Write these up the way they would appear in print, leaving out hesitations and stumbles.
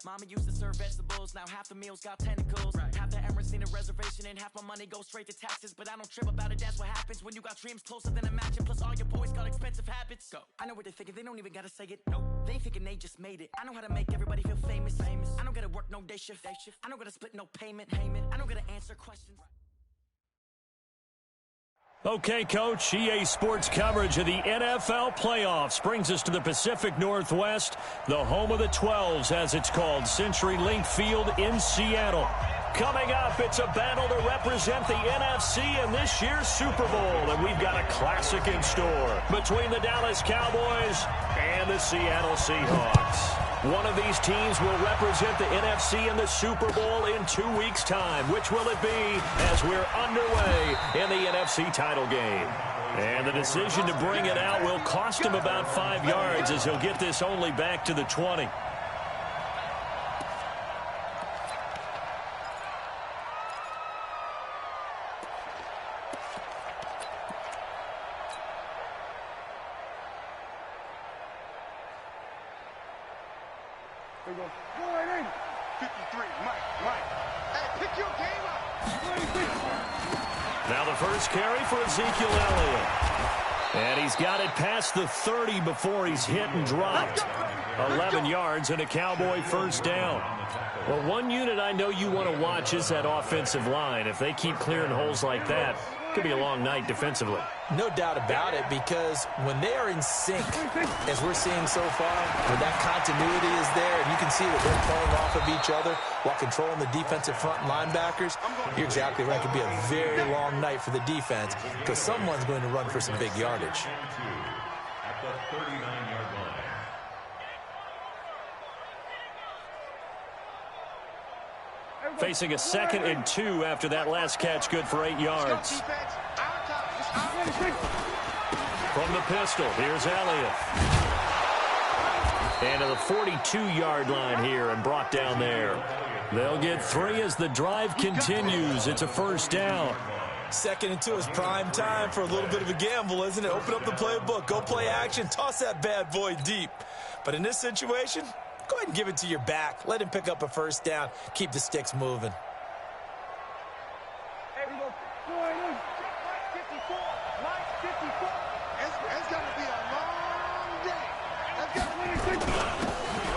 Mama used to serve vegetables, now half the meals got tentacles. Half the Emirates need a reservation and half my money goes straight to taxes. But I don't trip about it, that's what happens when you got dreams closer than a mansion. Plus all your boys got expensive habits. Go. I know what they're thinking, they don't even gotta say it. Nope. They ain't thinking they just made it. I know how to make everybody feel famous. I don't gotta work no day shift. I don't gotta split no payment. I don't gotta answer questions. Okay, Coach, EA Sports coverage of the NFL playoffs brings us to the Pacific Northwest, the home of the 12s, as it's called, CenturyLink Field in Seattle. Coming up, it's a battle to represent the NFC in this year's Super Bowl, and we've got a classic in store between the Dallas Cowboys and the Seattle Seahawks. One of these teams will represent the NFC in the Super Bowl in 2 weeks' time. Which will it be as we're underway in the NFC title game? And the decision to bring it out will cost him about 5 yards as he'll get this only back to the 20. Now the first carry for Ezekiel Elliott. And he's got it past the 30 before he's hit and dropped. 11 yards and a Cowboy first down. Well, one unit I know you want to watch is that offensive line. If they keep clearing holes like that, it could be a long night defensively. No doubt about it, because when they are in sync, as we're seeing so far, when that continuity is there, and you can see that they're playing off of each other while controlling the defensive front linebackers, you're exactly right. It could be a very long night for the defense because someone's going to run for some big yardage. At the 39-yard line. Facing a 2nd and 2 after that last catch, good for 8 yards. From the pistol, here's Elliott. And to the 42-yard line here and brought down there. They'll get 3 as the drive continues. It's a first down. 2nd and 2 is prime time for a little bit of a gamble, isn't it? Open up the playbook, go play action, toss that bad boy deep. But in this situation, go ahead and give it to your back. Let him pick up a first down. Keep the sticks moving.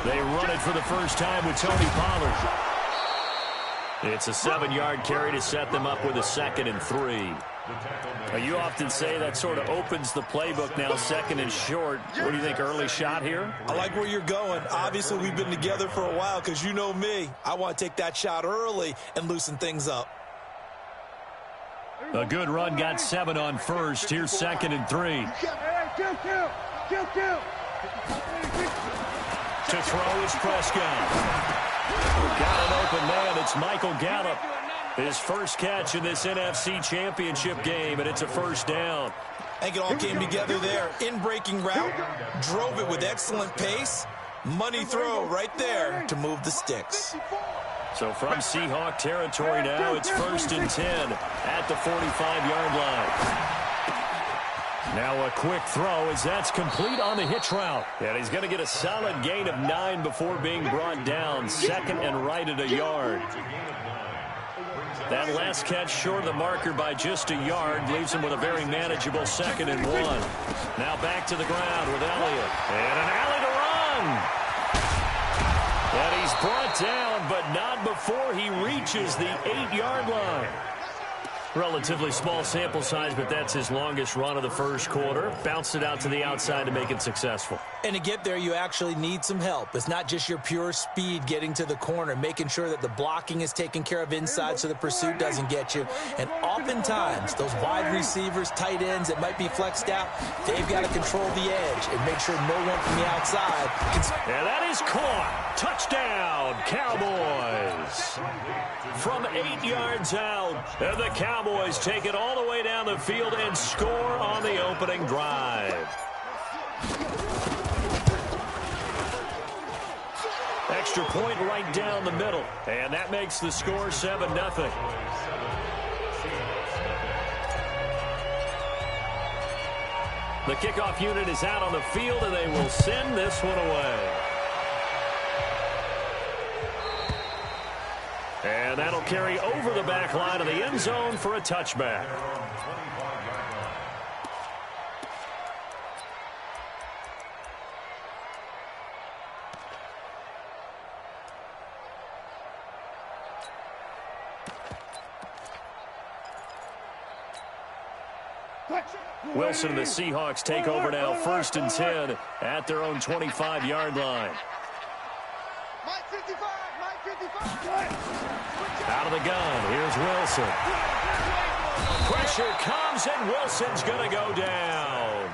They run it for the first time with Tony Pollard. It's a 7-yard carry to set them up with a 2nd and 3. Now, you often say that sort of opens the playbook now, 2nd and short. What do you think, early shot here? I like where you're going. Obviously, we've been together for a while because you know me. I want to take that shot early and loosen things up. A good run, got 7 on first. Here's 2nd and 3. To throw is Prescott. Got an open man. It's Michael Gallup. His first catch in this NFC Championship game, and it's a first down. I think it all came together there. In-breaking route, drove it with excellent pace. Money throw right there to move the sticks. So from Seahawk territory now, it's 1st and 10 at the 45-yard line. Now a quick throw as that's complete on the hitch route. And he's going to get a solid gain of 9 before being brought down. 2nd and right at a yard. That last catch short of the marker by just a yard leaves him with a very manageable 2nd and 1. Now back to the ground with Elliott. And an alley to run. And he's brought down, but not before he reaches the 8-yard line. Relatively small sample size, but that's his longest run of the first quarter. Bounced it out to the outside to make it successful. And to get there, you actually need some help. It's not just your pure speed getting to the corner, making sure that the blocking is taken care of inside so the pursuit doesn't get you. And oftentimes, those wide receivers, tight ends that might be flexed out, they've got to control the edge and make sure no one from the outside can... And that is caught. Touchdown, Cowboys. From 8 yards out, and the Cowboys take it all the way down the field and score on the opening drive. Extra point right down the middle, and that makes the score 7-0. The kickoff unit is out on the field, and they will send this one away. And that'll carry over the back line of the end zone for a touchback. Wilson and the Seahawks take over now, 1st and 10 at their own 25-yard line. Out of the gun, here's Wilson. Pressure comes, and Wilson's going to go down.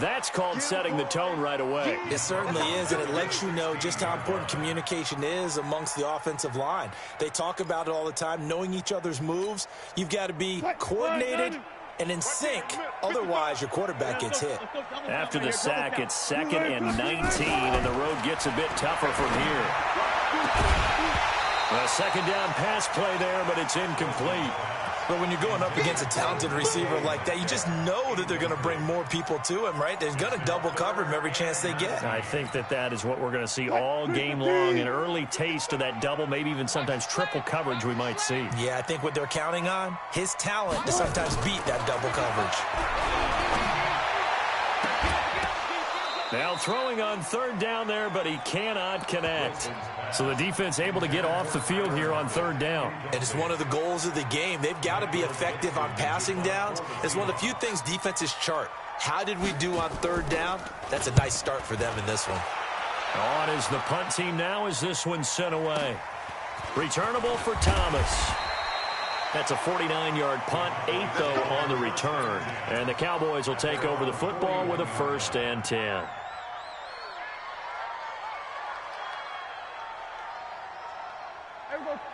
That's called setting the tone right away. It certainly is, and it lets you know just how important communication is amongst the offensive line. They talk about it all the time, knowing each other's moves. You've got to be coordinated and in sync. Otherwise, your quarterback gets hit. After the sack, it's 2nd and 19, and the road gets a bit tougher from here. A 2nd down pass play there, but it's incomplete. But when you're going up against a talented receiver like that, you just know that they're going to bring more people to him, right? They're going to double cover him every chance they get. I think that is what we're going to see all game long, an early taste of that double, maybe even sometimes triple coverage we might see. Yeah, I think what they're counting on, his talent to sometimes beat that double coverage. Now throwing on 3rd down there, but he cannot connect. So the defense able to get off the field here on 3rd down. And it's one of the goals of the game. They've got to be effective on passing downs. It's one of the few things defenses chart. How did we do on 3rd down? That's a nice start for them in this one. On is the punt team now as this one's sent away. Returnable for Thomas. That's a 49-yard punt, 8 though on the return. And the Cowboys will take over the football with a 1st and 10.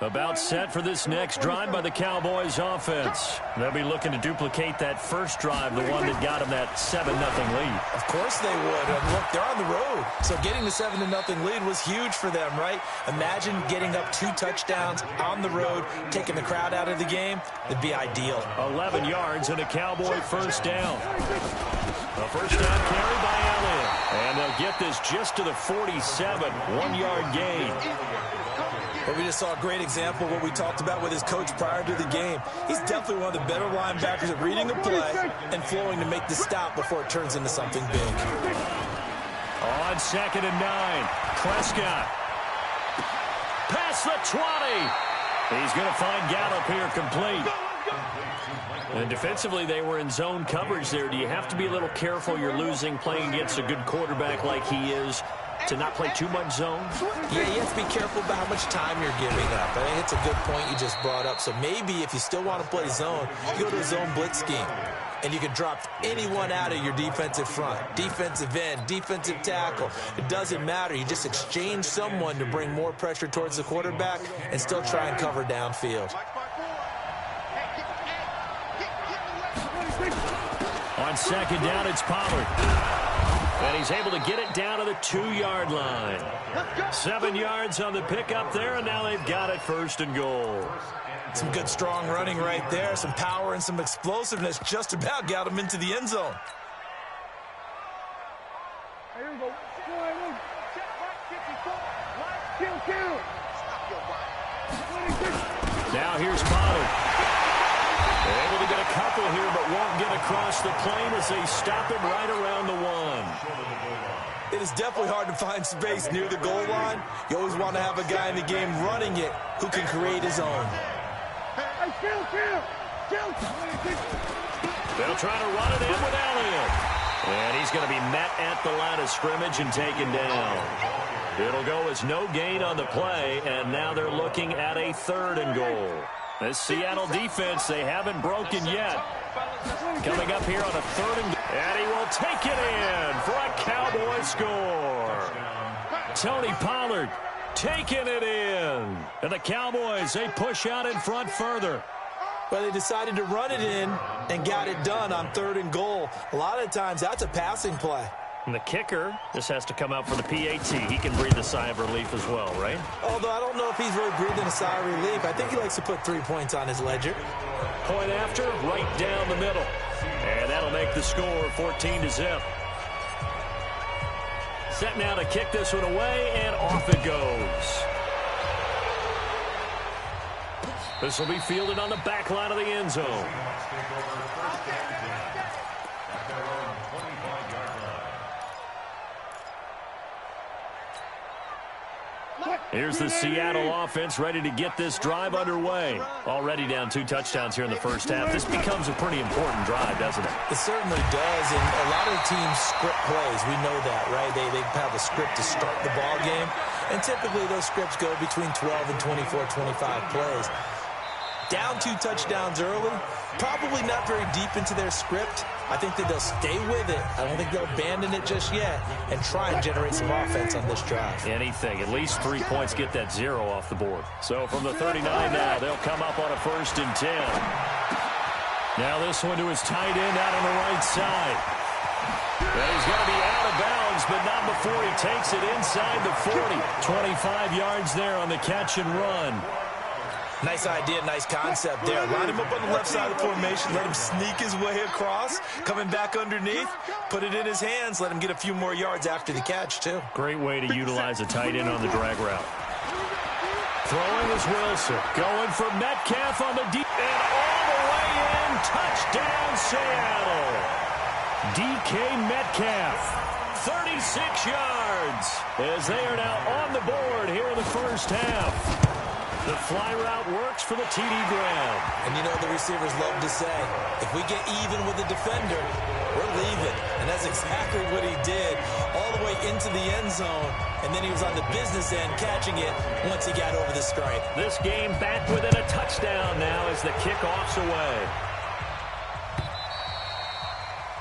About set for this next drive by the Cowboys offense. They'll be looking to duplicate that first drive, the one that got them that 7-0 lead. Of course they would. And look, they're on the road. So getting the 7-0 lead was huge for them, right? Imagine getting up 2 touchdowns on the road, taking the crowd out of the game. It'd be ideal. 11 yards and a Cowboy 1st down. A 1st down carry by Elliott. And they'll get this just to the 47, 1-yard gain. But we just saw a great example of what we talked about with his coach prior to the game. He's definitely one of the better linebackers at reading a play and flowing to make the stop before it turns into something big. On 2nd and 9, Prescott. Past the 20. He's going to find Gallup here complete. And defensively, they were in zone coverage there. Do you have to be a little careful? You're losing playing against a good quarterback like he is, to not play too much zone? Yeah, you have to be careful about how much time you're giving up. I think it's a good point you just brought up. So maybe if you still want to play zone, you go to a zone blitz scheme. And you can drop anyone out of your defensive front. Defensive end, defensive tackle. It doesn't matter. You just exchange someone to bring more pressure towards the quarterback and still try and cover downfield. On 2nd down, it's Pollard. And he's able to get it down to the 2-yard line. 7 yards on the pickup there, and now they've got it 1st and goal. Some good, strong running right there. Some power and some explosiveness just about got him into the end zone. Now here's Pollard. Able to get a couple here, but won't get across the plane as they stop him right around the 1. It is definitely hard to find space near the goal line. You always want to have a guy in the game running it who can create his own. They'll try to run it in with Elliott. And he's going to be met at the line of scrimmage and taken down. It'll go as no gain on the play, and now they're looking at a 3rd and goal. This Seattle defense, they haven't broken yet. Coming up here on a 3rd and he will take it in for a Cowboy score. Tony Pollard taking it in. And the Cowboys, they push out in front further. Well, they decided to run it in and got it done on 3rd and goal. A lot of times, that's a passing play. And the kicker just has to come out for the PAT. He can breathe a sigh of relief as well, right? Although I don't know if he's really breathing a sigh of relief. I think he likes to put 3 points on his ledger. Point after, right down the middle. And that'll make the score 14-0. Set now to kick this one away, and off it goes. This will be fielded on the back line of the end zone. Here's the Seattle offense ready to get this drive underway. Already down 2 touchdowns here in the first half. This becomes a pretty important drive, doesn't it? It certainly does, and a lot of the teams script plays. We know that, right? They have a script to start the ball game, and typically those scripts go between 12 and 24, 25 plays. Down 2 touchdowns early, probably not very deep into their script. I think that they'll stay with it. I don't think they'll abandon it just yet and try and generate some offense on this drive. Anything. At least 3 points get that 0 off the board. So from the 39 now, they'll come up on a 1st and 10. Now this one to his tight end out on the right side. And he's going to be out of bounds, but not before he takes it inside the 40. 25 yards there on the catch and run. Nice idea, nice concept there. Line him up on the left side of the formation, let him sneak his way across, coming back underneath, put it in his hands, let him get a few more yards after the catch, too. Great way to utilize a tight end on the drag route. Throwing is Wilson, going for Metcalf on the deep, and all the way in, touchdown Seattle. DK Metcalf, 36 yards, as they are now on the board here in the first half. The fly route works for the TD grab. And you know the receivers love to say, if we get even with the defender, we're leaving. And that's exactly what he did all the way into the end zone. And then he was on the business end catching it once he got over the stripe. This game back within a touchdown now as the kickoff's away.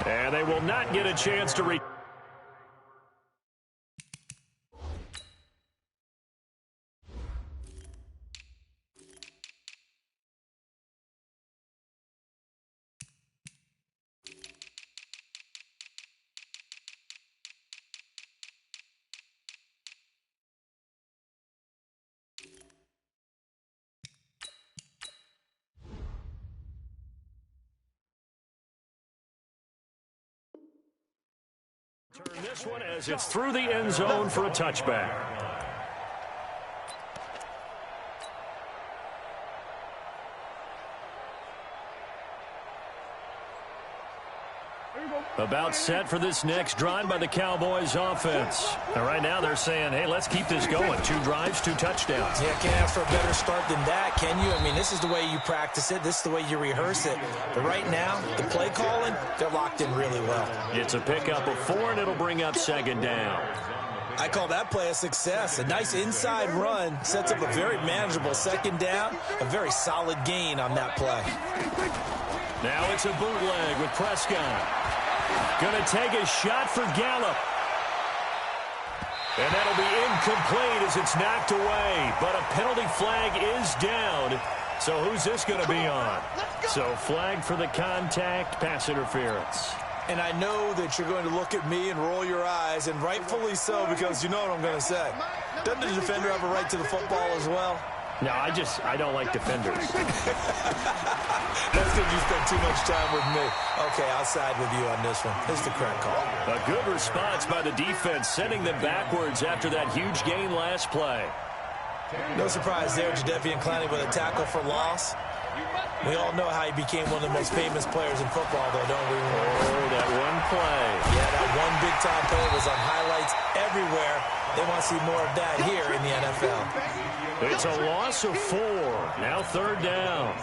And they will not get a chance to reach. Turn this one as it's through the end zone for a touchback. About set for this next drive by the Cowboys offense. And right now they're saying, hey, let's keep this going. 2 drives, 2 touchdowns. Yeah, can't ask for a better start than that, can you? I mean, this is the way you practice it. This is the way you rehearse it. But right now, the play calling, they're locked in really well. It's a pickup of 4, and it'll bring up 2nd down. I call that play a success. A nice inside run sets up a very manageable 2nd down, a very solid gain on that play. Now it's a bootleg with Prescott. Going to take a shot for Gallup. And that'll be incomplete as it's knocked away. But a penalty flag is down. So who's this going to be on? So flag for the contact, pass interference. And I know that you're going to look at me and roll your eyes, and rightfully so, because you know what I'm going to say. Doesn't the defender have a right to the football as well? No, I don't like defenders. That's because you spent too much time with me. Okay, I'll side with you on this one. It's the correct call. A good response by the defense, sending them backwards after that huge gain last play. No surprise there, Jadeveon Clowney with a tackle for loss. We all know how he became one of the most famous players in football, though, don't we? Oh, that one play. Yeah, that one big-time play was on highlights everywhere. They want to see more of that here in the NFL. It's a loss of 4. Now 3rd down.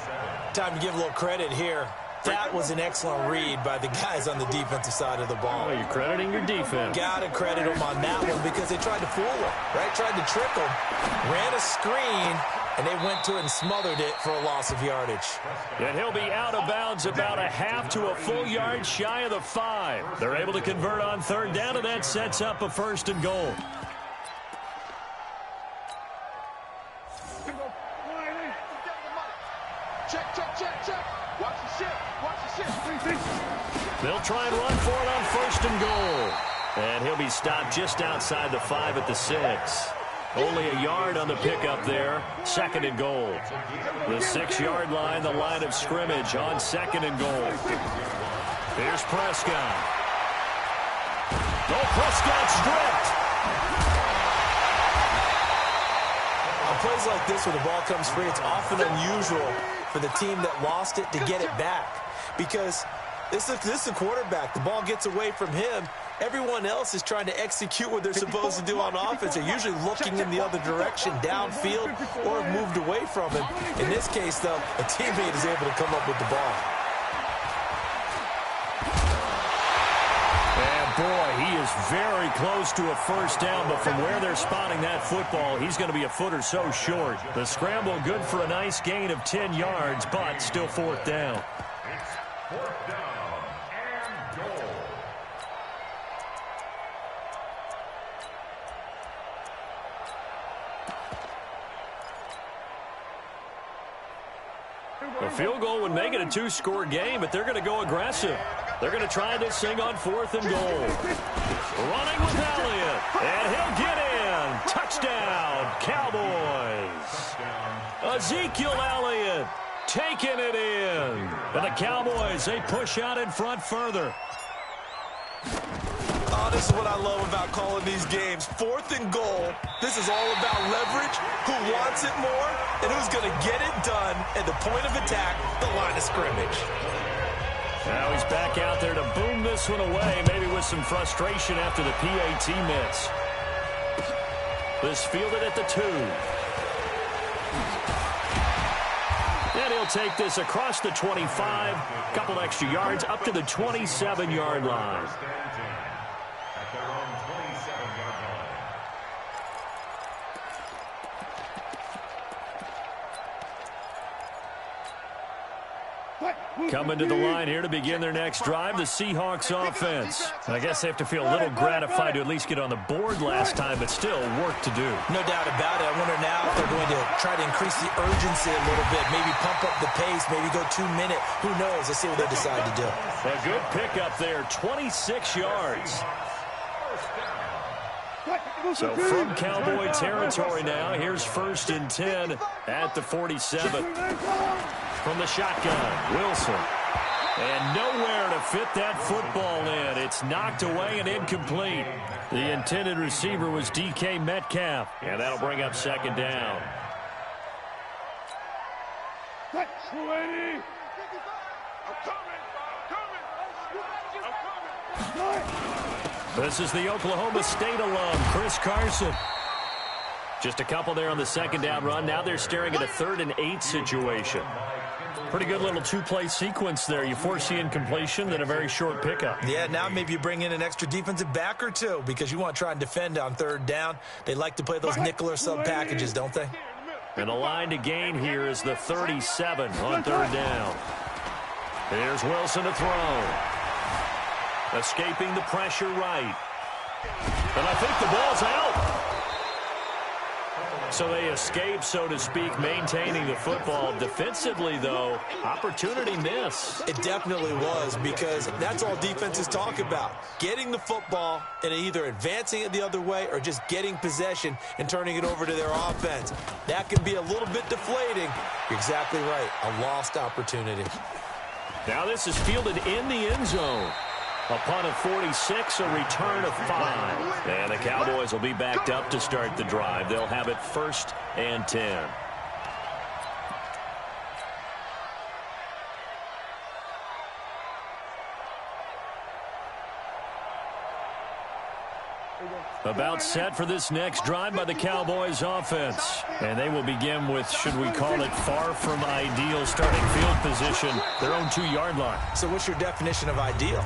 Time to give a little credit here. That was an excellent read by the guys on the defensive side of the ball. Oh, you're crediting your defense. Got to credit them on that one because they tried to fool them, right? Tried to trick them. Ran a screen, and they went to it and smothered it for a loss of yardage. And he'll be out of bounds about a half to a full yard shy of the 5. They're able to convert on 3rd down, and that sets up a 1st and goal. They'll try and run for it on 1st and goal. And he'll be stopped just outside the 5 at the 6. Only a yard on the pickup there. 2nd and goal. The 6-yard line, the line of scrimmage on 2nd and goal. Here's Prescott. Oh, Prescott stripped. I'll plays like this where the ball comes free, it's often unusual for the team that lost it to get it back. Because this is a quarterback. The ball gets away from him. Everyone else is trying to execute what they're supposed to do on offense. They're usually looking in the other direction, downfield, or have moved away from him. In this case, though, a teammate is able to come up with the ball. Boy, he is very close to a first down, but from where they're spotting that football, he's going to be a foot or so short. The scramble good for a nice gain of 10 yards, but still fourth down. It's fourth down and goal. A field goal would make it a two-score game, but they're going to go aggressive. They're going to try this thing on 4th and goal. Running with Elliott, and he'll get in. Touchdown, Cowboys. Ezekiel Elliott taking it in. And the Cowboys, they push out in front further. Oh, this is what I love about calling these games. 4th and goal. This is all about leverage, who wants it more, and who's going to get it done at the point of attack, the line of scrimmage. Now he's back out there to boom this one away, maybe with some frustration after the PAT miss. This fielded at the 2. And he'll take this across the 25, a couple extra yards, up to the 27-yard line. At their own 27-yard line. Coming to the line here to begin their next drive, the Seahawks offense. I guess they have to feel a little gratified to at least get on the board last time, but still work to do. No doubt about it. I wonder now if they're going to try to increase the urgency a little bit, maybe pump up the pace, maybe go 2-minute. Who knows? Let's see what they decide to do. A good pickup there, 26 yards. So from Cowboy territory now, here's 1st and 10 at the 47. From the shotgun, Wilson. And nowhere to fit that football in. It's knocked away and incomplete. The intended receiver was DK Metcalf. And that'll bring up 2nd down. This is the Oklahoma State alum, Chris Carson. Just a couple there on the 2nd down run. Now they're staring at a 3rd and 8 situation. Pretty good little two-play sequence there. You force the incompletion, then a very short pickup. Yeah, now maybe you bring in an extra defensive back or two because you want to try and defend on 3rd down. They like to play those nickel or sub packages, don't they? And the line to gain here is the 37 on 3rd down. Here's Wilson to throw. Escaping the pressure right. And I think the ball's out. So they escape, so to speak, maintaining the football. Defensively, though, opportunity miss. It definitely was, because that's all defenses talk about. Getting the football and either advancing it the other way or just getting possession and turning it over to their offense. That can be a little bit deflating. You're exactly right. A lost opportunity. Now this is fielded in the end zone. A punt of 46, a return of 5. And the Cowboys will be backed up to start the drive. They'll have it 1st and 10. About set for this next drive by the Cowboys offense. And they will begin with, should we call it, far from ideal starting field position, their own 2-yard line. So what's your definition of ideal?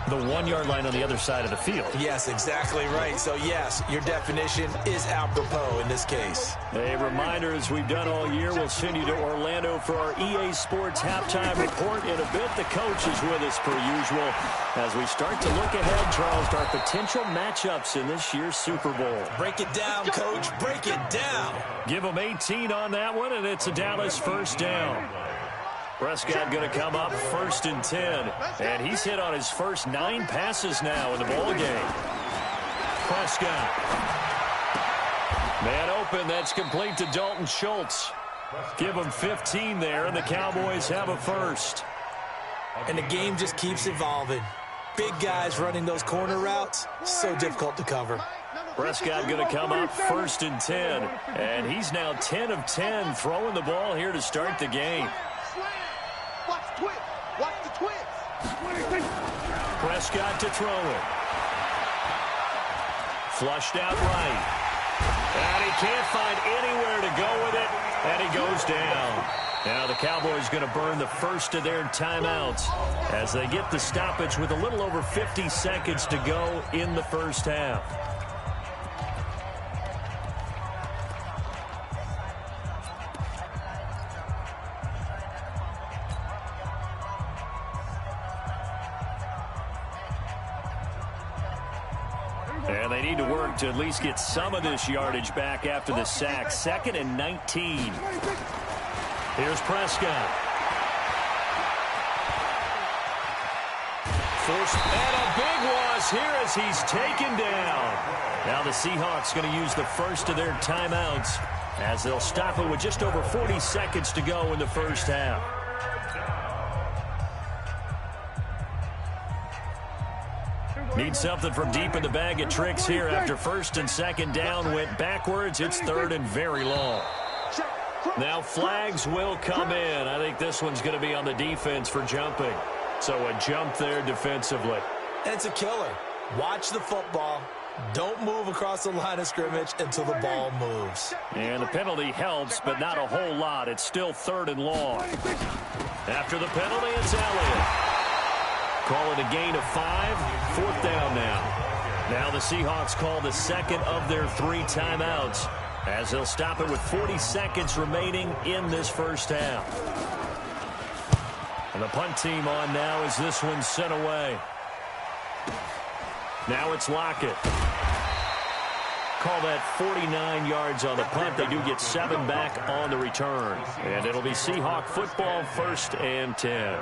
The 1-yard line on the other side of the field. Yes, exactly right. So, yes, your definition is apropos in this case. A reminder, as we've done all year, we'll send you to Orlando for our EA Sports halftime report. In a bit, the coach is with us per usual as we start to look ahead, Charles, to our potential matchups in this year's Super Bowl. Break it down, Coach. Break it down. Give them 18 on that one, and it's a Dallas 1st down. Prescott going to come up 1st and 10. And he's hit on his first 9 passes now in the ball game. Prescott. Man open. That's complete to Dalton Schultz. Give him 15 there, and the Cowboys have a 1st. And the game just keeps evolving. Big guys running those corner routes, so difficult to cover. Prescott going to come up 1st and 10. And he's now 10 of 10 throwing the ball here to start the game. Watch the twist. Watch the twist. Prescott to throw it. Flushed out right. And he can't find anywhere to go with it. And he goes down. Now the Cowboys going to burn the first of their timeouts as they get the stoppage with a little over 50 seconds to go in the first half. And they need to work to at least get some of this yardage back after the sack. 2nd and 19. Here's Prescott. And a big loss here as he's taken down. Now the Seahawks going to use the first of their timeouts as they'll stop it with just over 40 seconds to go in the first half. Need something from deep in the bag of tricks here after 1st and 2nd down went backwards. It's 3rd and very long. Now flags will come in. I think this one's going to be on the defense for jumping. So a jump there defensively. And it's a killer. Watch the football. Don't move across the line of scrimmage until the ball moves. And the penalty helps, but not a whole lot. It's still 3rd and long. After the penalty, it's Elliott. Call it a gain of 5. 4th down now. Now the Seahawks call the second of their 3 timeouts as they'll stop it with 40 seconds remaining in this first half. And the punt team on now as this one's sent away. Now it's Lockett. Call that 49 yards on the punt. They do get 7 back on the return. And it'll be Seahawk football 1st and 10.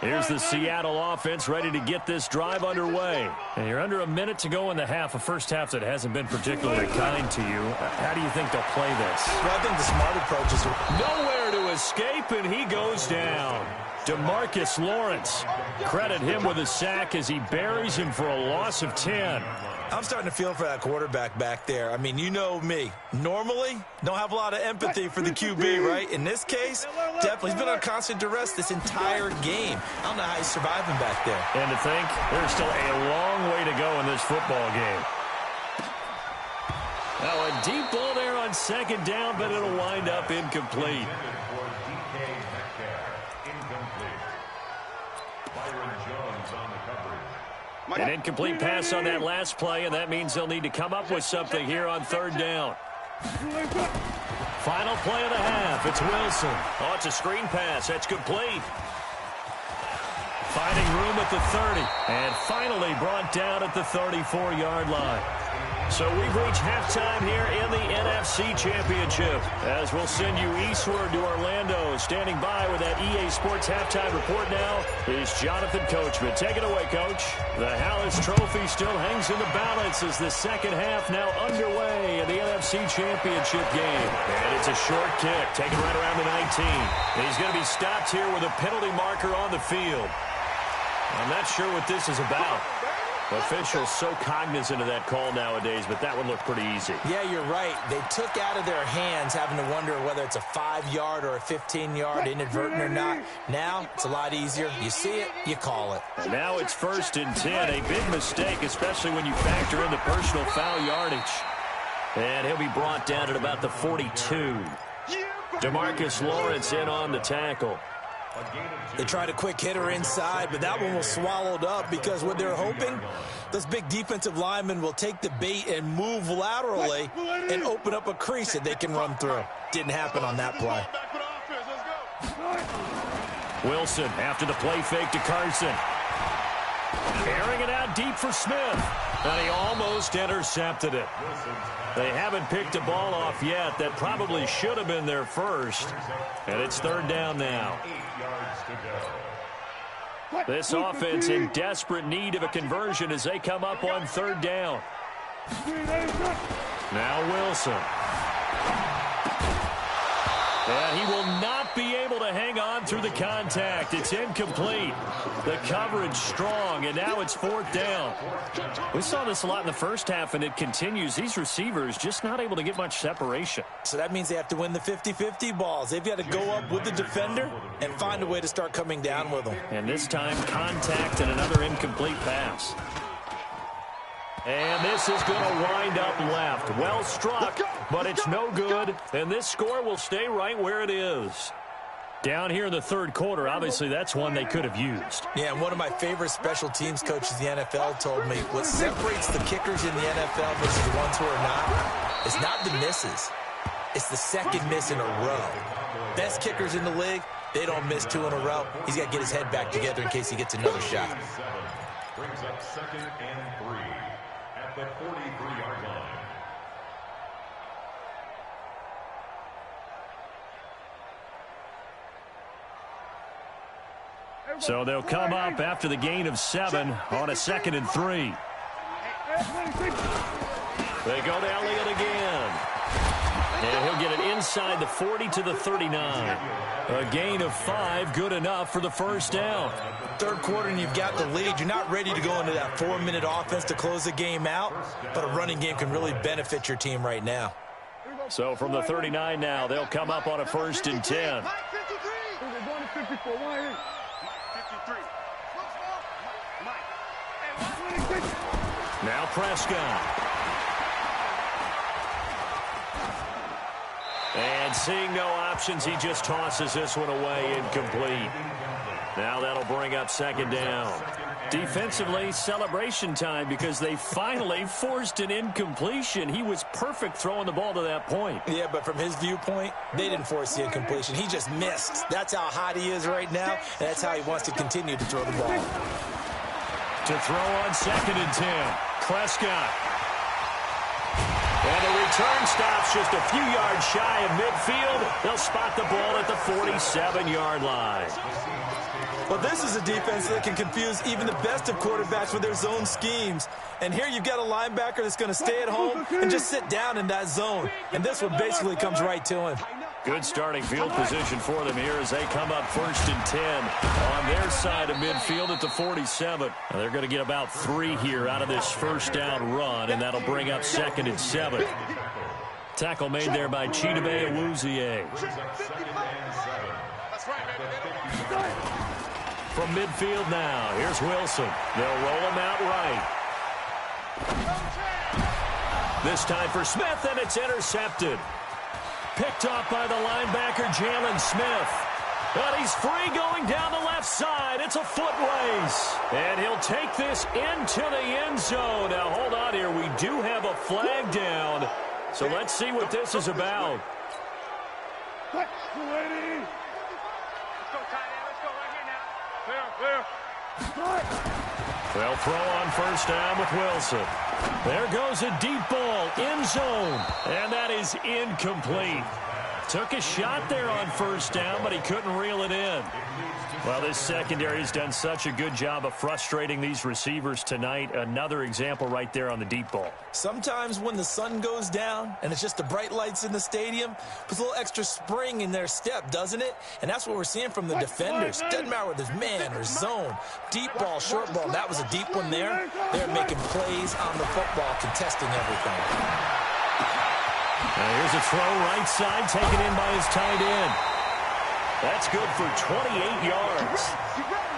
Here's the Seattle offense ready to get this drive underway. And you're under a minute to go in the half, a first half that hasn't been particularly kind to you. How do you think they'll play this? Well, I think the smart approach is nowhere to escape, and he goes down. DeMarcus Lawrence. Credit him with a sack as he buries him for a loss of 10. I'm starting to feel for that quarterback back there. I mean, you know me. Normally, don't have a lot of empathy for the QB, right? In this case, definitely. He's been on constant duress this entire game. I don't know how he's surviving back there. And to think, there's still a long way to go in this football game. Now a deep ball there on 2nd down, but it'll wind up incomplete. An incomplete pass on that last play, and that means they'll need to come up with something here on 3rd down. Final play of the half. It's Wilson. Oh, it's a screen pass. That's complete. Finding room at the 30, and finally brought down at the 34-yard line. So we've reached halftime here in the NFC Championship as we'll send you eastward to Orlando. Standing by with that EA Sports halftime report now is Jonathan Coachman. Take it away, Coach. The Hallis Trophy still hangs in the balance as the second half now underway in the NFC Championship game. And it's a short kick, taken right around the 19. And he's going to be stopped here with a penalty marker on the field. I'm not sure what this is about. Officials so cognizant of that call nowadays, but that one looked pretty easy. Yeah, you're right. They took out of their hands having to wonder whether it's a 5-yard or a 15-yard, inadvertent or not. Now, it's a lot easier. You see it, you call it. And now it's 1st and 10. A big mistake, especially when you factor in the personal foul yardage. And he'll be brought down at about the 42. DeMarcus Lawrence in on the tackle. They tried a quick hitter inside, but that one was swallowed up because what they're hoping, those big defensive linemen will take the bait and move laterally and open up a crease that they can run through. Didn't happen on that play. Wilson after the play fake to Carson. Airing it out deep for Smith. And he almost intercepted it. They haven't picked a ball off yet. That probably should have been their first. And it's 3rd down now. This offense in desperate need of a conversion as they come up on 3rd down. Now Wilson. And he will not be able to hang on through the contact. It's incomplete. The coverage strong, and now it's 4th down. We saw this a lot in the first half, and it continues. These receivers just not able to get much separation. So that means they have to win the 50-50 balls. They've got to go up with the defender and find a way to start coming down with them. And this time, contact and another incomplete pass. And this is going to wind up left. Well struck, but it's no good. And this score will stay right where it is. Down here in the third quarter, obviously that's one they could have used. Yeah, and one of my favorite special teams coaches in the NFL told me what separates the kickers in the NFL versus the ones who are not is not the misses. It's the second miss in a row. Best kickers in the league, they don't miss 2 in a row. He's got to get his head back together in case he gets another shot. Brings up 2nd and 3 at the 43-yard line. So they'll come up after the gain of 7 on a 2nd and 3. They go to Elliott again. And he'll get it inside the 40 to the 39. A gain of 5, good enough for the first down. Third quarter and you've got the lead. You're not ready to go into that 4-minute offense to close the game out, but a running game can really benefit your team right now. So from the 39 now, they'll come up on a 1st and 10. Now Prescott. And seeing no options, he just tosses this one away, incomplete. Now that'll bring up 2nd down. Defensively, celebration time because they finally forced an incompletion. He was perfect throwing the ball to that point. Yeah, but from his viewpoint, they didn't force the incompletion. He just missed. That's how hot he is right now, and that's how he wants to continue to throw the ball. To throw on 2nd and 10. Prescott. And the return stops just a few yards shy of midfield. They'll spot the ball at the 47-yard line. Well, this is a defense that can confuse even the best of quarterbacks with their zone schemes. And here you've got a linebacker that's going to stay at home and just sit down in that zone. And this one basically comes right to him. Good starting field position for them here as they come up 1st and 10 on their side of midfield at the 47. Now they're going to get about 3 here out of this first down run, and that'll bring up 2nd and 7. Tackle made there by Chidobe Awuzie. From midfield now, here's Wilson. They'll roll him out right. This time for Smith, and it's intercepted. Picked off by the linebacker, Jalen Smith. But he's free going down the left side. It's a foot race. And he'll take this into the end zone. Now, hold on here. We do have a flag down. So let's see what this is about. They'll throw on first down with Wilson. There goes a deep ball, end zone, and that is incomplete. Took a shot there on first down, but he couldn't reel it in. Well, this secondary has done such a good job of frustrating these receivers tonight. Another example right there on the deep ball. Sometimes when the sun goes down and it's just the bright lights in the stadium, puts a little extra spring in their step, doesn't it? And that's what we're seeing from the defenders. Doesn't matter whether it's man or zone. Deep ball, short ball. That was a deep one there. They're making plays on the football, contesting everything. Now here's a throw right side, taken in by his tight end. That's good for 28 yards.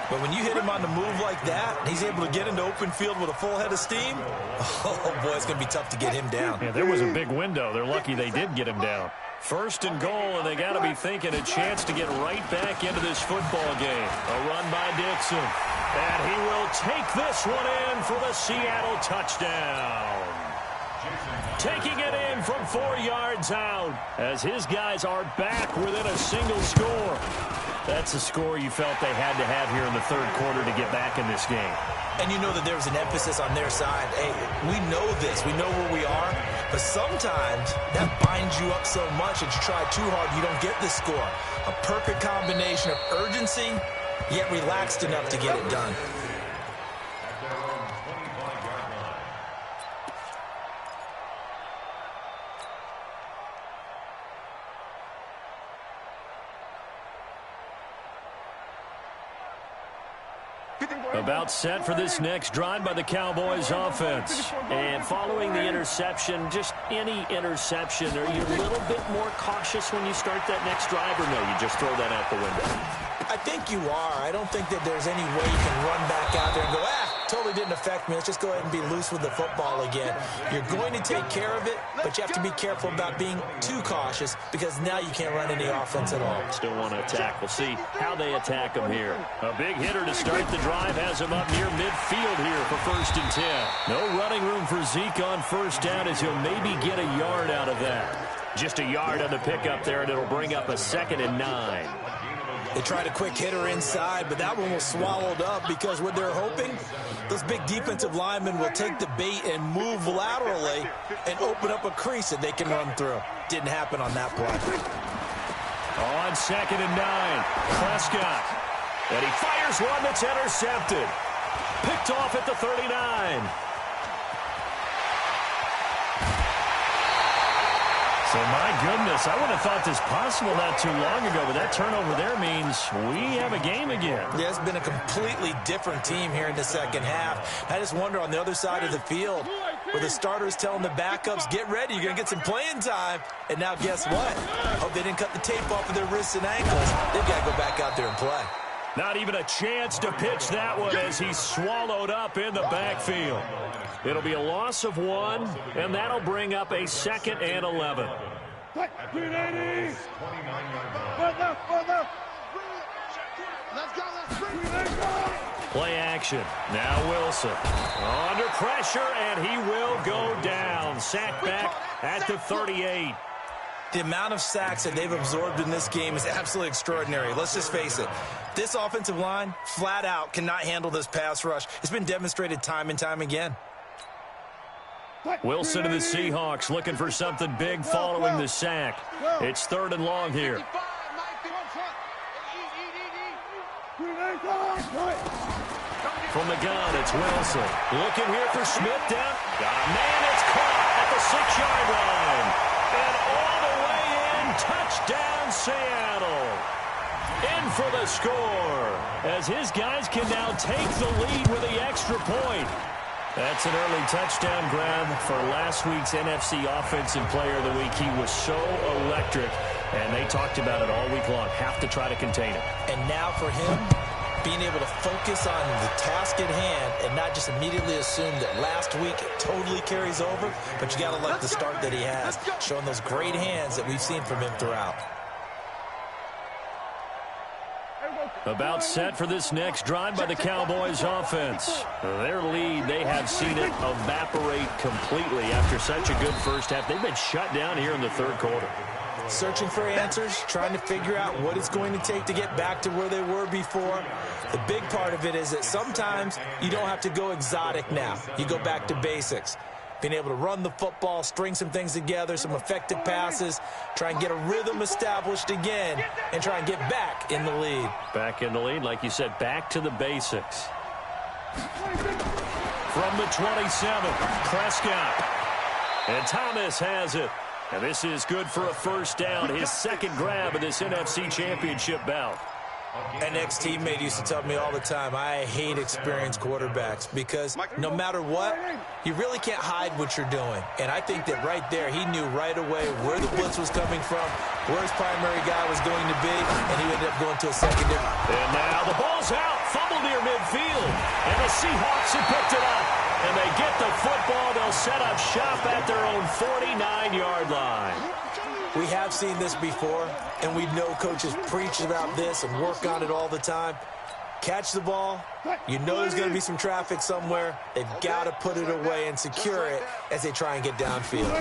But when you hit him on the move like that, and he's able to get into open field with a full head of steam, oh, boy, it's going to be tough to get him down. Yeah, there was a big window. They're lucky they did get him down. 1st and goal, and they got to be thinking a chance to get right back into this football game. A run by Dixon. And he will take this one in for the Seattle touchdown. Taking it in from 4 yards out as his guys are back within a single score. That's a score you felt they had to have here in the third quarter to get back in this game. And you know that there was an emphasis on their side. Hey, we know this. We know where we are. But sometimes that binds you up so much that you try too hard, you don't get the score. A perfect combination of urgency, yet relaxed enough to get it done. About set for this next drive by the Cowboys offense. And following the interception, just any interception, are you a little bit more cautious when you start that next drive, or no, you just throw that out the window? I think you are. I don't think that there's any way you can run back out there and go, totally didn't affect me. Let's just go ahead and be loose with the football again. You're going to take care of it, but you have to be careful about being too cautious because now you can't run any offense at all. Still want to attack. We'll see how they attack him here. A big hitter to start the drive has him up near midfield here for 1st and 10. No running room for Zeke on 1st down as he'll maybe get a yard out of that. Just a yard on the pickup there, and it'll bring up a 2nd and 9. They tried a quick hitter inside, but that one was swallowed up because what they're hoping, those big defensive linemen will take the bait and move laterally and open up a crease that they can run through. Didn't happen on that play. On 2nd and 9, Prescott. And he fires one that's intercepted. Picked off at the 39. So, my goodness, I would have thought this possible not too long ago, but that turnover there means we have a game again. Yeah, it's been a completely different team here in the second half. I just wonder on the other side of the field where the starters telling the backups, get ready, you're going to get some playing time. And now guess what? Hope they didn't cut the tape off of their wrists and ankles. They've got to go back out there and play. Not even a chance to pitch that one as he's swallowed up in the backfield. It'll be a loss of 1, and that'll bring up a 2nd and 11. Play action. Now Wilson. Under pressure, and he will go down. Sack back at the 38. The amount of sacks that they've absorbed in this game is absolutely extraordinary. Let's just face it. This offensive line, flat out, cannot handle this pass rush. It's been demonstrated time and time again. Wilson and the Seahawks looking for something big following the sack. It's 3rd and long here. From the gun, it's Wilson. Looking here for Smith down. Got a man, it's caught at the 6-yard line. And all the way in, touchdown Seattle. In for the score, as his guys can now take the lead with the extra point. That's an early touchdown grab for last week's NFC Offensive Player of the Week. He was so electric, and they talked about it all week long. Have to try to contain him. And now for him, being able to focus on the task at hand and not just immediately assume that last week it totally carries over, but you got to like the start that he has, showing those great hands that we've seen from him throughout. About set for this next drive by the Cowboys offense. Their lead, they have seen it evaporate completely after such a good first half. They've been shut down here in the 3rd quarter. Searching for answers, trying to figure out what it's going to take to get back to where they were before. The big part of it is that sometimes you don't have to go exotic now. You go back to basics. Being able to run the football, string some things together, some effective passes, try and get a rhythm established again, and try and get back in the lead. Back in the lead, like you said, back to the basics. From the 27, Prescott. And Thomas has it. And this is good for a 1st down, his 2nd grab of this NFC Championship bout. An ex-teammate used to tell me all the time, I hate experienced quarterbacks because no matter what, you really can't hide what you're doing. And I think that right there, he knew right away where the blitz was coming from, where his primary guy was going to be, and he ended up going to a secondary. And now the ball's out, fumbled near midfield, and the Seahawks have picked it up. And they get the football, they'll set up shop at their own 49-yard line. We have seen this before, and we know coaches preach about this and work on it all the time. Catch the ball. You know there's going to be some traffic somewhere. They've got to put it away and secure it as they try and get downfield.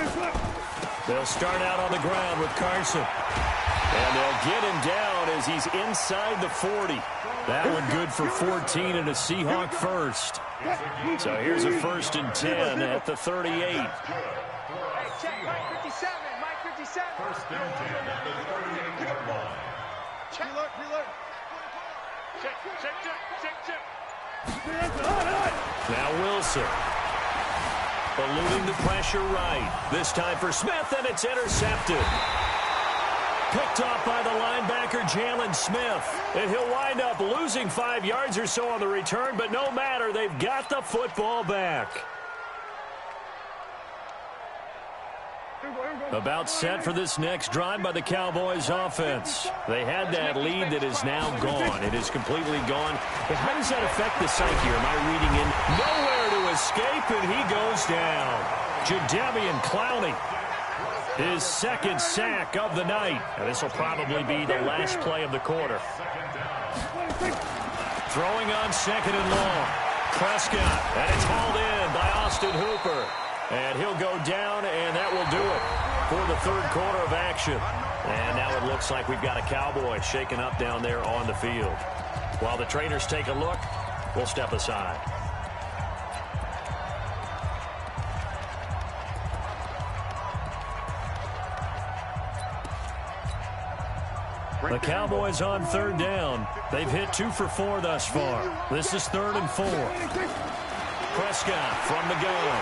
They'll start out on the ground with Carson. And they'll get him down as he's inside the 40. That one good for 14 and a Seahawk first. So here's a 1st and 10 at the 38. Hey, check, Mike 57, Mike 57. 1st and 10 at the 38-yard line. Check, reload. Check. Now Wilson. Eluding the pressure right. This time for Smith, and it's intercepted. picked off by the linebacker, Jalen Smith. And he'll wind up losing 5 yards or so on the return, but no matter, they've got the football back. About set for this next drive by the Cowboys offense. They had that lead that is now gone. It is completely gone. But how does that affect the psyche? Am I reading in? Nowhere to escape, and he goes down. Jadeveon Clowney, his second sack of the night. And this will probably be the last play of the quarter. Throwing on second and long. Prescott, and it's hauled in by Austin Hooper. And he'll go down, and that will do it for the third quarter of action. And now it looks like we've got a Cowboy shaken up down there on the field. While the traders take a look, we'll step aside. The Cowboys on third down. They've hit 2 for 4 thus far. This is 3rd and 4. Prescott from the gun.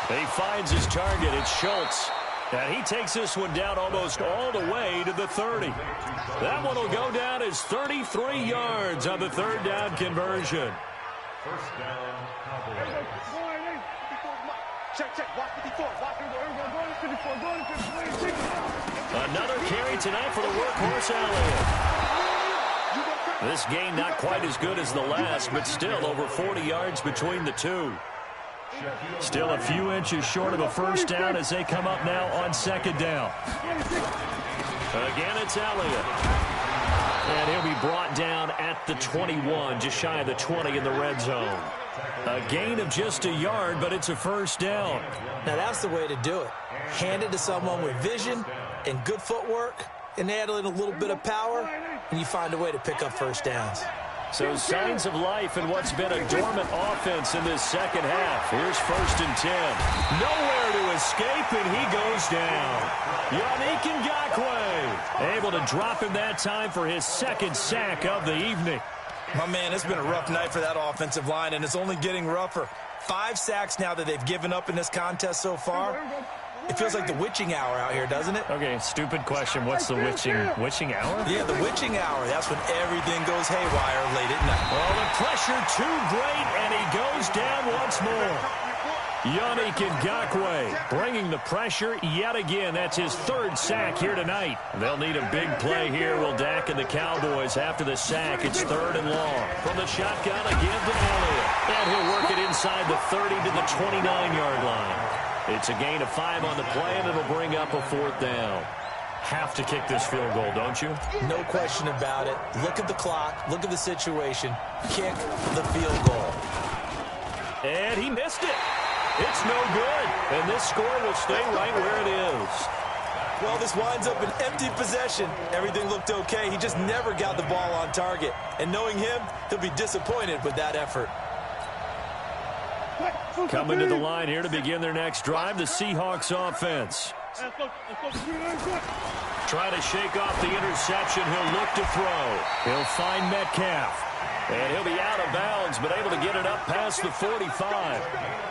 He finds his target. It's Schultz. And he takes this one down almost all the way to the 30. That one will go down as 33 yards on the third down conversion. First down, Cowboys. Check. Watch 54. Another carry tonight for the workhorse Elliott. This game not quite as good as the last, but still over 40 yards between the two. Still a few inches short of a first down as they come up now on second down. Again, it's Elliott. And he'll be brought down at the 21, just shy of the 20 in the red zone. A gain of just a yard, but it's a first down. Now, that's the way to do it. Hand it to someone with vision and good footwork, and add in a little bit of power, and you find a way to pick up first downs. So signs of life in what's been a dormant offense in this second half. Here's 1st and 10. Nowhere to escape, and he goes down. Yannick Ngakoue able to drop him that time for his second sack of the evening. My man, it's been a rough night for that offensive line, and it's only getting rougher. 5 sacks now that they've given up in this contest so far. It feels like the witching hour out here, doesn't it? Okay, stupid question. What's the witching hour? Yeah, the witching hour. That's when everything goes haywire late at night. Well, the pressure too great, and he goes down once more. Yannick Ngakoue bringing the pressure yet again. That's his 3rd sack here tonight. They'll need a big play here, will Dak and the Cowboys. After the sack, it's 3rd and long. From the shotgun again to Elliott. And he'll work it inside the 30 to the 29-yard line. It's a gain of 5 on the play, and it'll bring up a 4th down. Have to kick this field goal, don't you? No question about it. Look at the clock. Look at the situation. Kick the field goal. And he missed it. It's no good. And this score will stay right where it is. Well, this winds up an empty possession. Everything looked okay. He just never got the ball on target. And knowing him, he'll be disappointed with that effort. Coming to the line here to begin their next drive, the Seahawks offense. Try to shake off the interception. He'll look to throw. He'll find Metcalf. And he'll be out of bounds, but able to get it up past the 45.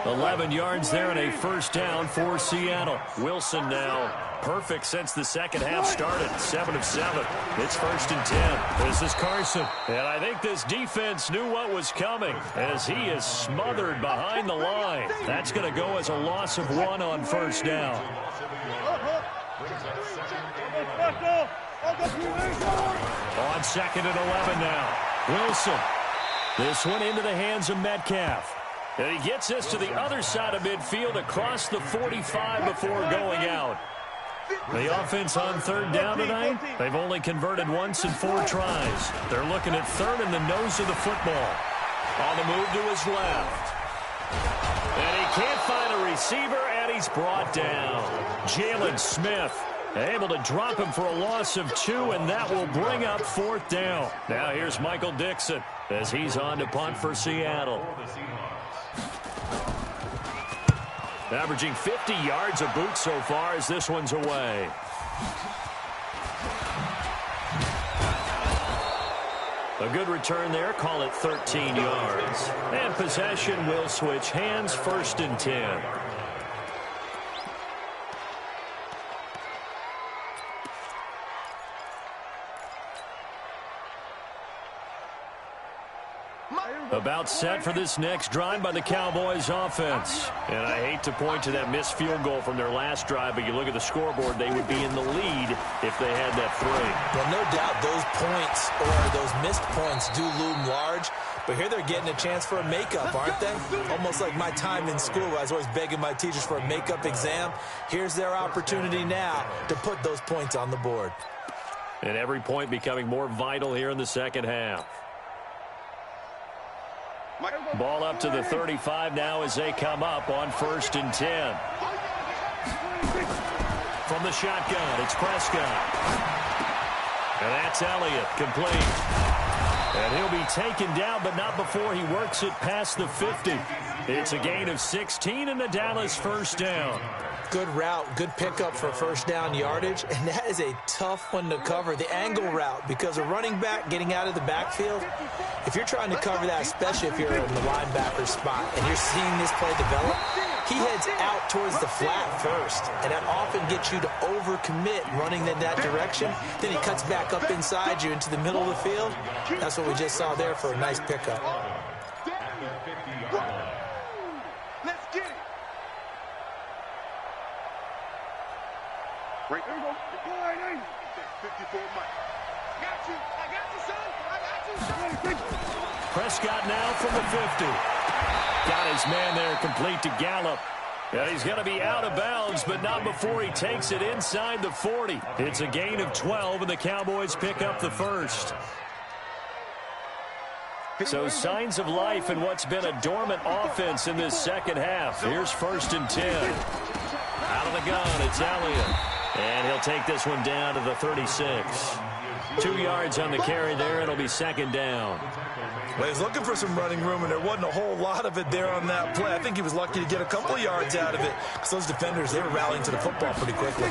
11 yards there and a first down for Seattle. Wilson now perfect since the second half started. 7 of 7. It's 1st and 10. This is Carson. And I think this defense knew what was coming as he is smothered behind the line. That's going to go as a loss of 1 on first down. On 2nd and 11 now. Wilson. This one into the hands of Metcalf. And he gets this to the other side of midfield across the 45 before going out. The offense on third down tonight, they've only converted once in 4 tries. They're looking at 3rd in the nose of the football. On the move to his left. And he can't find a receiver, and he's brought down. Jalen Smith able to drop him for a loss of 2, and that will bring up 4th down. Now here's Michael Dixon as he's on to punt for Seattle. Averaging 50 yards a boot so far as this one's away. A good return there. Call it 13 yards. And possession will switch hands. 1st and 10. About set for this next drive by the Cowboys offense. And I hate to point to that missed field goal from their last drive, but you look at the scoreboard, they would be in the lead if they had that three. Well, no doubt those points or those missed points do loom large, but here they're getting a chance for a makeup, aren't they? Almost like my time in school, I was always begging my teachers for a makeup exam. Here's their opportunity now to put those points on the board. And every point becoming more vital here in the second half. Ball up to the 35 now as they come up on 1st and 10. From the shotgun, it's Prescott. And that's Elliott, complete. And he'll be taken down, but not before he works it past the 50. It's a gain of 16 and the Dallas first down. Good route, good pickup for first down yardage, and that is a tough one to cover, the angle route, because a running back getting out of the backfield, if you're trying to cover that, especially if you're in the linebacker spot and you're seeing this play develop, he heads out towards the flat first, and that often gets you to overcommit running in that direction. Then he cuts back up inside you into the middle of the field. That's what we just saw there for a nice pickup. Let's get it. Right there, go. 54 Mike. Got you. I got you, son. I got you, son. Prescott now from the 50. Got his man there complete to Gallup. And he's going to be out of bounds, but not before he takes it inside the 40. It's a gain of 12, and the Cowboys pick up the first. So signs of life in what's been a dormant offense in this second half. Here's 1st and 10. Out of the gun, it's Elliott. And he'll take this one down to the 36. 2 yards on the carry there. It'll be 2nd down. Well, he's looking for some running room, and there wasn't a whole lot of it there on that play. I think he was lucky to get a couple of yards out of it because those defenders, they were rallying to the football pretty quickly.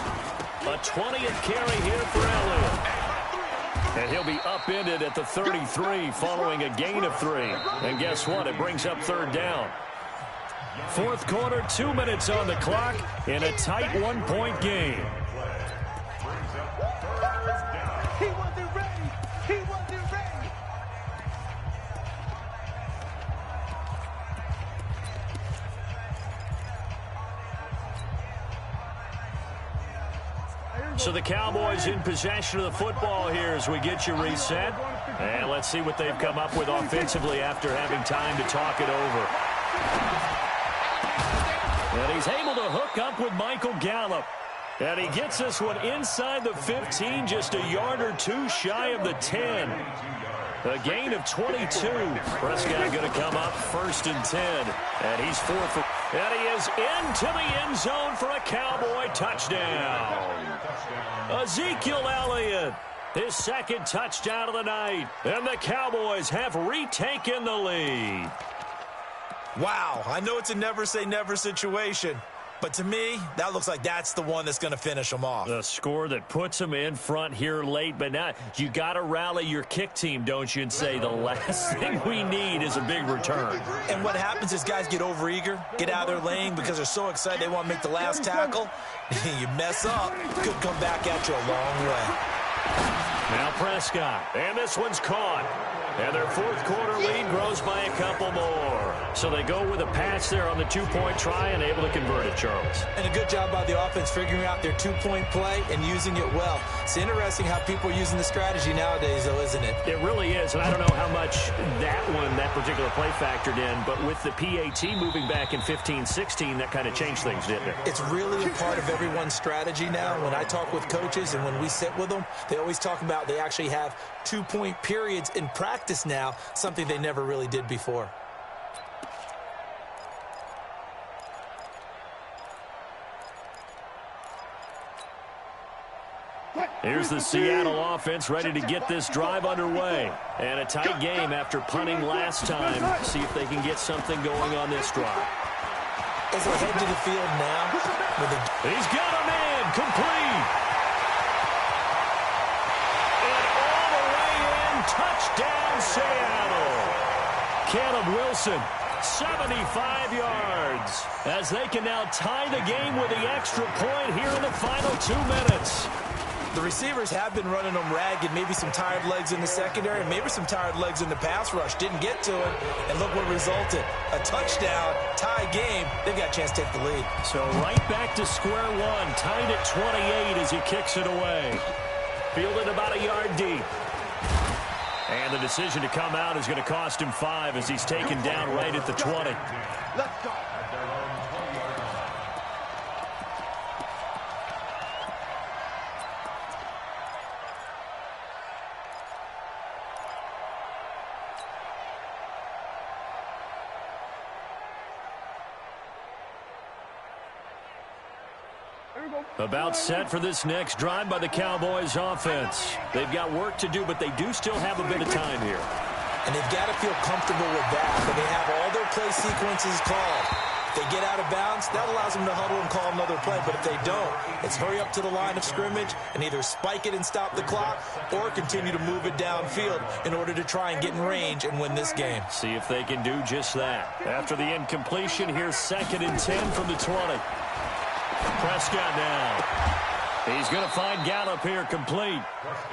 A 20th carry here for Elliott. And he'll be upended at the 33 following a gain of 3. And guess what? It brings up 3rd down. 4th quarter, 2 minutes on the clock in a tight 1-point game. He wasn't ready. He wasn't ready. So the Cowboys in possession of the football here as we get you reset. And let's see what they've come up with offensively after having time to talk it over. And he's able to hook up with Michael Gallup. And he gets this one inside the 15, just a yard or two shy of the 10. A gain of 22. Prescott going to come up 1st and 10. And he's 4 and he is into the end zone for a Cowboy touchdown. Ezekiel Elliott, his 2nd touchdown of the night. And the Cowboys have retaken the lead. Wow, I know it's a never-say-never situation, but to me, that looks like that's the one that's going to finish them off. The score that puts them in front here late, but now you got to rally your kick team, don't you, and say the last thing we need is a big return. And what happens is guys get overeager, get out of their lane because they're so excited they want to make the last tackle. You mess up, could come back at you a long way. Now Prescott, and this one's caught. And their 4th quarter lead grows by a couple more. So they go with a pass there on the 2-point try and able to convert it, Charles. And a good job by the offense figuring out their 2-point play and using it well. It's interesting how people are using the strategy nowadays, though, isn't it? It really is, and I don't know how much that particular play factored in, but with the PAT moving back in 15-16, that kind of changed things, didn't it? It's really a part of everyone's strategy now. When I talk with coaches and when we sit with them, they always talk about they actually have 2-point periods in practice now, something they never really did before. Here's the Seattle offense ready to get this drive underway. And a tight game after punting last time. See if they can get something going on this drive. As they head to the field now. He's got a man complete. And all the way in, touchdown Seattle. Caleb Wilson, 75 yards. As they can now tie the game with the extra point here in the final 2 minutes. The receivers have been running them ragged, maybe some tired legs in the secondary, maybe some tired legs in the pass rush. Didn't get to it, and look what resulted. A touchdown, tie game. They've got a chance to take the lead. So right back to square one, tied at 28 as he kicks it away. Fielded about a yard deep. And the decision to come out is going to cost him 5 as he's taken down right at the 20. Let's go. About set for this next drive by the Cowboys offense. They've got work to do, but they do still have a bit of time here. And they've got to feel comfortable with that, but they have all their play sequences called. If they get out of bounds, that allows them to huddle and call another play, but if they don't, it's hurry up to the line of scrimmage and either spike it and stop the clock or continue to move it downfield in order to try and get in range and win this game. See if they can do just that. After the incompletion, here's 2nd and 10 from the 20. Prescott now. He's going to find Gallup here complete.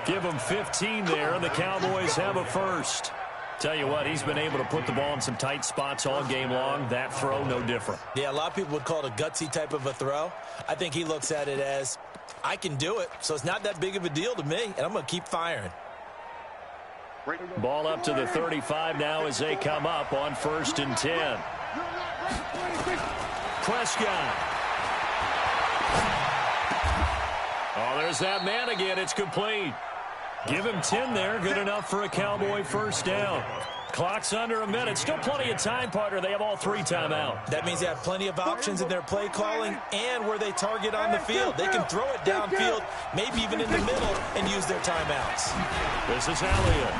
Give him 15 there, and the Cowboys have a first. Tell you what, he's been able to put the ball in some tight spots all game long. That throw, no different. Yeah, a lot of people would call it a gutsy type of a throw. I think he looks at it as, I can do it, so it's not that big of a deal to me, and I'm going to keep firing. Ball up to the 35 now as they come up on 1st and 10. Prescott. Oh, there's that man again. It's complete. Give him 10 there. Good enough for a Cowboy first down. Clock's under a minute. Still plenty of time, partner. They have all 3 timeouts. That means they have plenty of options in their play calling and where they target on the field. They can throw it downfield, maybe even in the middle, and use their timeouts. This is Elliott.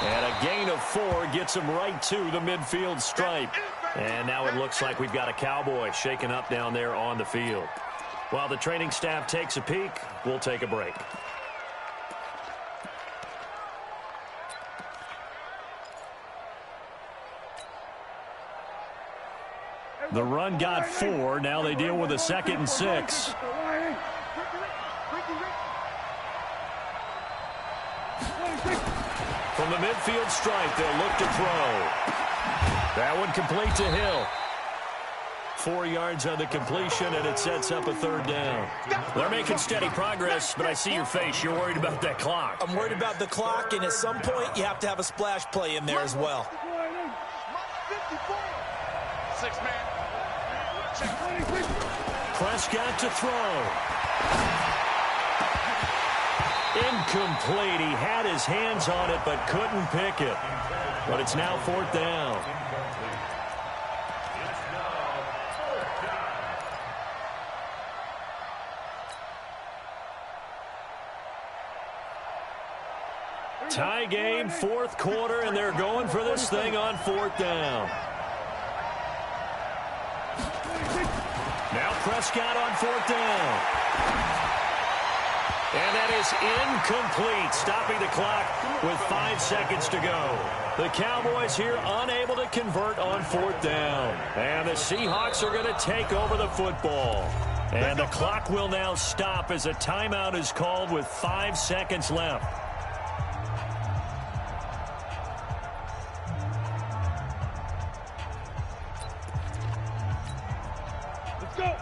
And a gain of 4 gets him right to the midfield stripe. And now it looks like we've got a Cowboy shaken up down there on the field. While the training staff takes a peek, we'll take a break. The run got 4. Now they deal with a 2nd and 6. From the midfield stripe, they'll look to throw. That one complete to Hill. 4 yards on the completion, and it sets up a 3rd down. They're making steady progress, but I see your face. You're worried about that clock. I'm worried about the clock, and at some point, you have to have a splash play in there as well. 6-man. Prescott to throw. Incomplete. He had his hands on it, but couldn't pick it. But it's now 4th down. Tie game, 4th quarter, and they're going for this thing on 4th down. Now Prescott on 4th down. And that is incomplete, stopping the clock with 5 seconds to go. The Cowboys here unable to convert on 4th down. And the Seahawks are going to take over the football. And the clock will now stop as a timeout is called with 5 seconds left.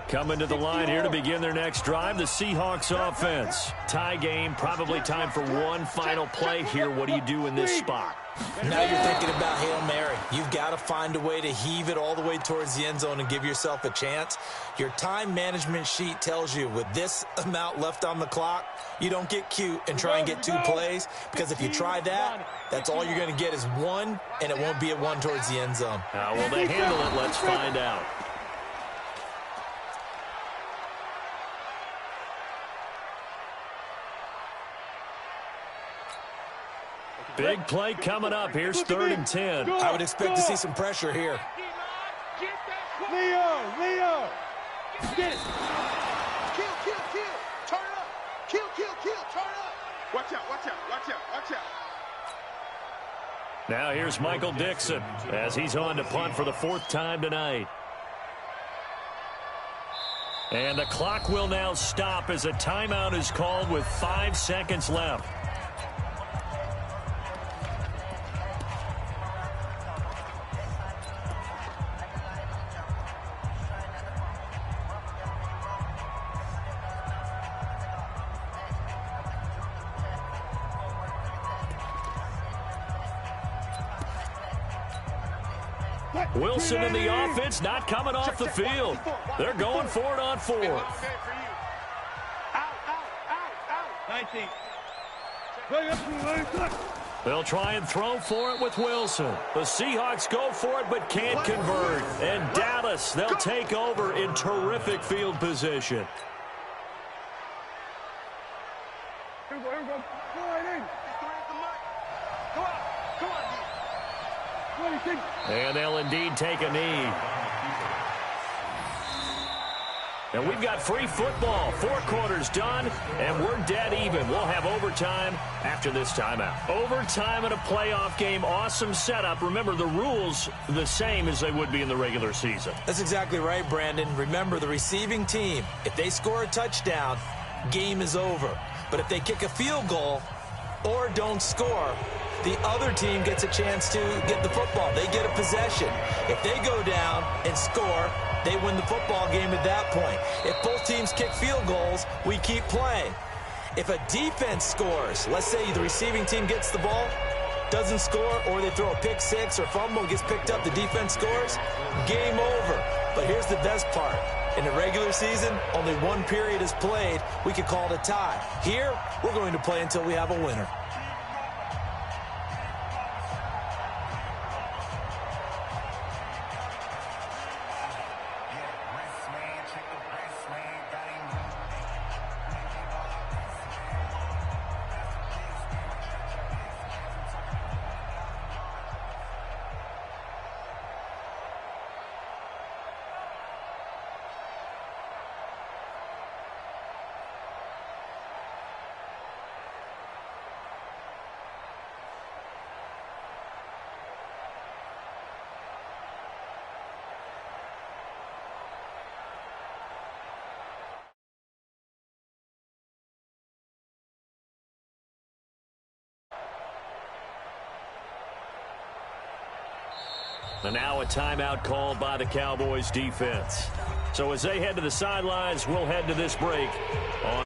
Coming to the line here to begin their next drive, the Seahawks offense. Tie game, probably time for one final play here. What do you do in this spot? Now you're thinking about Hail Mary. You've got to find a way to heave it all the way towards the end zone and give yourself a chance. Your time management sheet tells you with this amount left on the clock, you don't get cute and try and get 2 plays, because if you try that, that's all you're going to get is 1, and it won't be a 1 towards the end zone. How will they handle it? Let's find out. Big play coming up. Here's 3rd and 10. I would expect to see some pressure here. Leo! Get it! Kill! Turn up! Kill! Turn up! Watch out! Now here's Michael Dixon as he's on to punt for the 4th time tonight. And the clock will now stop as a timeout is called with 5 seconds left. Wilson in the offense, not coming off the field. They're going for it on 4th. Out, out, out. 19. They'll try and throw for it with Wilson. The Seahawks go for it but can't convert. And Dallas, they'll take over in terrific field position. Here we go. Go right in. Go out. Come on, D. And they'll indeed take a knee. And we've got free football. 4 quarters done, and we're dead even. We'll have overtime after this timeout. Overtime in a playoff game, awesome setup. Remember, the rules the same as they would be in the regular season. That's exactly right, Brandon. Remember, the receiving team, if they score a touchdown, game is over. But if they kick a field goal or don't score, the other team gets a chance to get the football. They get a possession. If they go down and score, they win the football game at that point. If both teams kick field goals, we keep playing. If a defense scores, let's say the receiving team gets the ball, doesn't score, or they throw a pick six or fumble, gets picked up, the defense scores, game over. But here's the best part. In the regular season, only 1 period is played. We could call it a tie. Here, we're going to play until we have a winner. And now a timeout called by the Cowboys defense. So as they head to the sidelines, we'll head to this break on